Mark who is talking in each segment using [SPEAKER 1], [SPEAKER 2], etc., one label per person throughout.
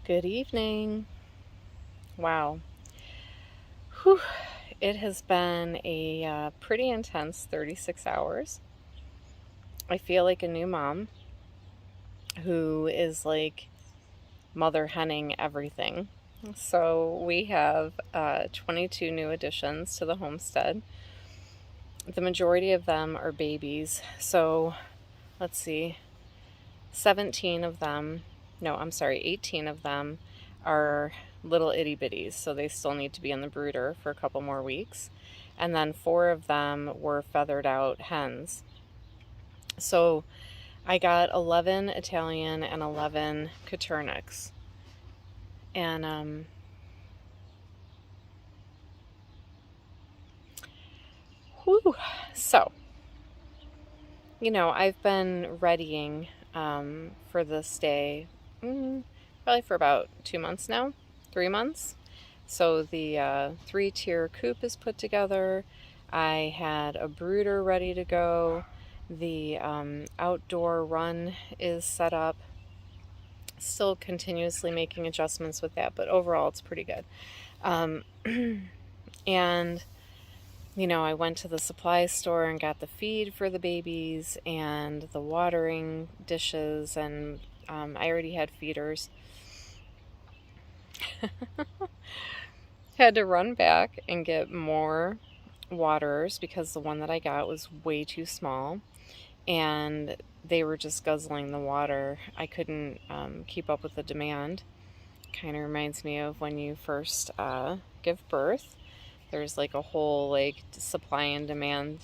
[SPEAKER 1] Good evening. Wow. Whew. It has been a pretty intense 36 hours. I feel like a new mom who is like mother henning everything. So we have 22 new additions to the homestead. The majority of them are babies. So let's see, 17 of them, no, I'm sorry, 18 of them are little itty bitties, so they still need to be in the brooder for a couple more weeks. And then 4 of them were feathered out hens. So I got 11 Italian and 11 Coturnics. And whew, so, I've been readying for this day probably for about 2 months now, 3 months. So the 3-tier coop is put together. I had a brooder ready to go. The outdoor run is set up. Still continuously making adjustments with that, but overall it's pretty good. Um, and I went to the supply store and got the feed for the babies and the watering dishes, and I already had feeders. Had to run back and get more waterers because the one that I got was way too small and they were just guzzling the water. I couldn't keep up with the demand. Kind of reminds me of when you first give birth. There's like a whole like supply and demand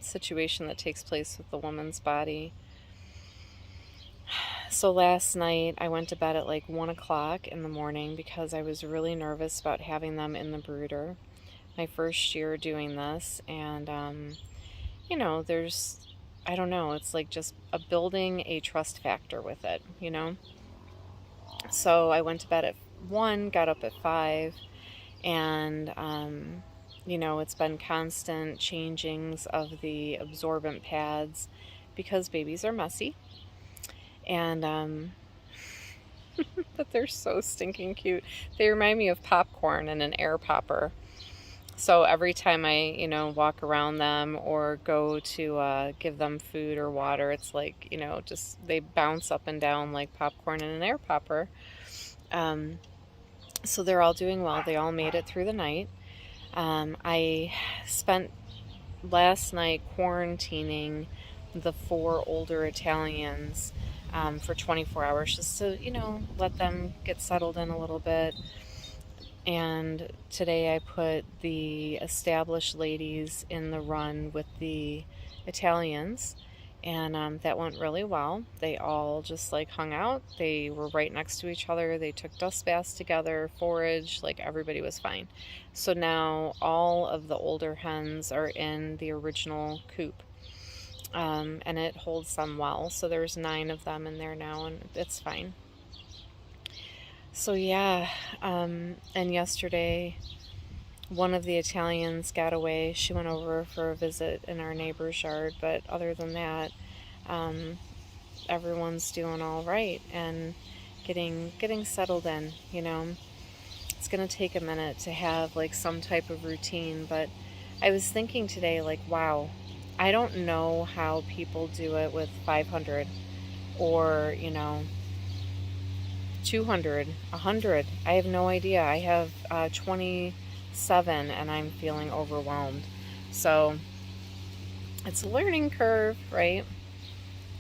[SPEAKER 1] situation that takes place with the woman's body. So last night I went to bed at like 1 o'clock in the morning because I was really nervous about having them in the brooder. My first year doing this, and there's, I don't know, it's like just building a trust factor with it. So I went to bed at 1, got up at 5, and it's been constant changings of the absorbent pads because babies are messy. And but they're so stinking cute. They remind me of popcorn and an air popper. So every time I, walk around them or go to give them food or water, it's like, just they bounce up and down like popcorn and an air popper. So they're all doing well. They all made it through the night. I spent last night quarantining the 4 older Italians for 24 hours just to, let them get settled in a little bit. And today I put the established ladies in the run with the Italians, and that went really well. They all just like hung out. They were right next to each other. They took dust baths together, foraged, like everybody was fine. So now all of the older hens are in the original coop. And it holds them well. So there's 9 of them in there now, and it's fine. So yeah, and yesterday one of the Italians got away. She went over for a visit in our neighbor's yard, but other than that, everyone's doing all right and getting settled in. It's gonna take a minute to have like some type of routine, but I was thinking today, like, wow, I don't know how people do it with 500 or 200, 100. I have no idea. I have 27 and I'm feeling overwhelmed. So it's a learning curve, right?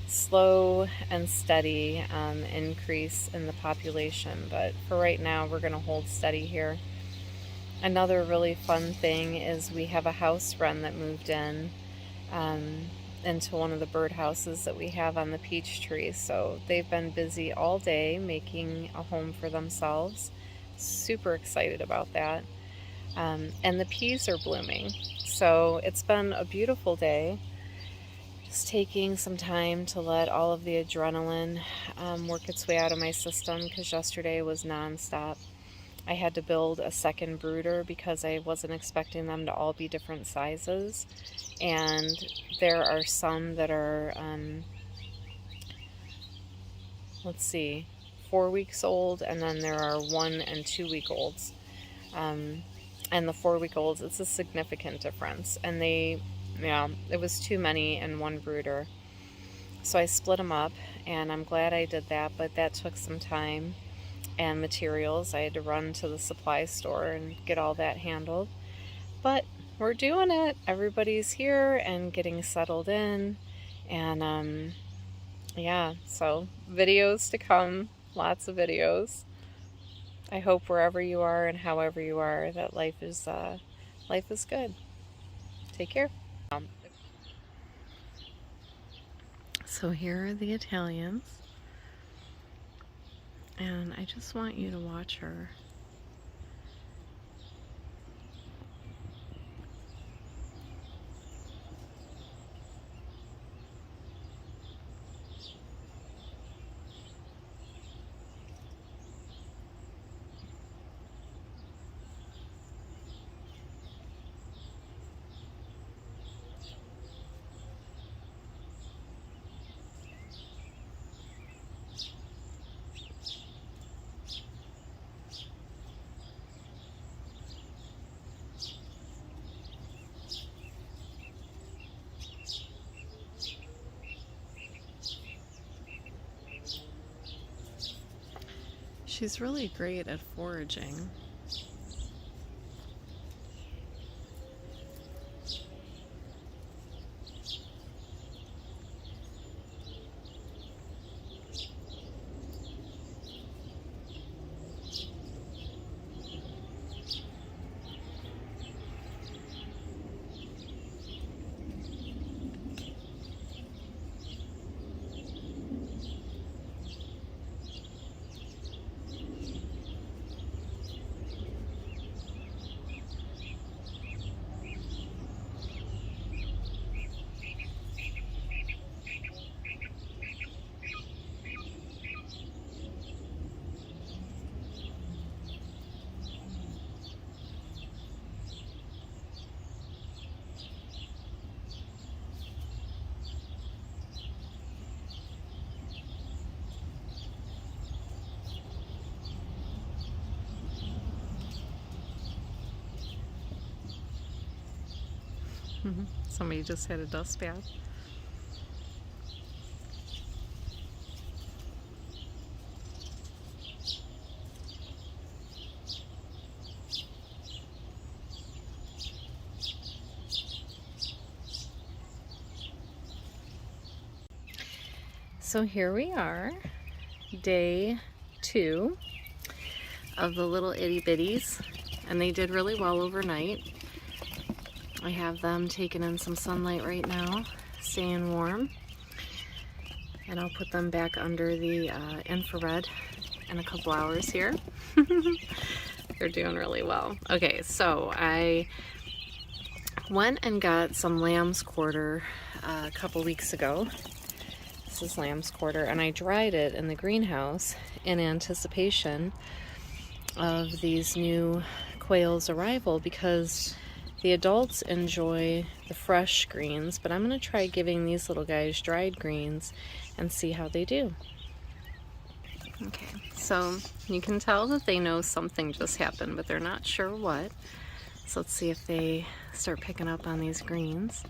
[SPEAKER 1] Slow and steady increase in the population. But for right now, we're going to hold steady here. Another really fun thing is we have a house wren that moved in into one of the birdhouses that we have on the peach tree. So they've been busy all day making a home for themselves. Super excited about that. And the peas are blooming. So it's been a beautiful day. Just taking some time to let all of the adrenaline work its way out of my system because yesterday was nonstop. I had to build a second brooder because I wasn't expecting them to all be different sizes. And there are some that are, let's see, 4 weeks old, and then there are 1 and 2 week olds. And the 4 week olds, it's a significant difference. And yeah, it was too many in one brooder. So I split them up, and I'm glad I did that, but that took some time and materials. I had to run to the supply store and get all that handled. But we're doing it. Everybody's here and getting settled in. And yeah, so videos to come, lots of videos. I hope wherever you are and however you are, that life is good. Take care. So here are the Italians, and I just want you to watch her. She's really great at foraging. Somebody just had a dust bath. So here we are, day 2 of the little itty bitties, and they did really well overnight. I have them taking in some sunlight right now, staying warm, and I'll put them back under the infrared in a couple hours here. They're doing really well. Okay, so I went and got some lamb's quarter a couple weeks ago. This is lamb's quarter, and I dried it in the greenhouse in anticipation of these new quail's arrival, because the adults enjoy the fresh greens, but I'm going to try giving these little guys dried greens and see how they do. Okay, so you can tell that they know something just happened, but they're not sure what. So let's see if they start picking up on these greens.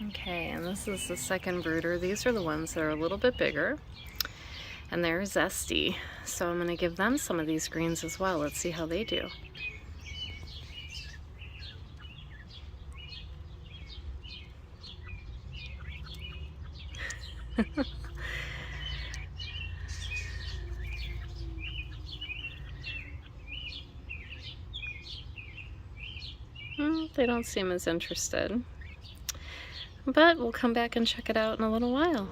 [SPEAKER 1] Okay, and this is the second brooder. These are the ones that are a little bit bigger, and they're zesty. So I'm going to give them some of these greens as well. Let's see how they do. They don't seem as interested. But we'll come back and check it out in a little while.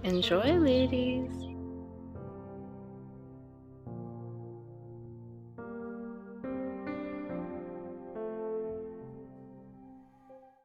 [SPEAKER 1] Enjoy, ladies.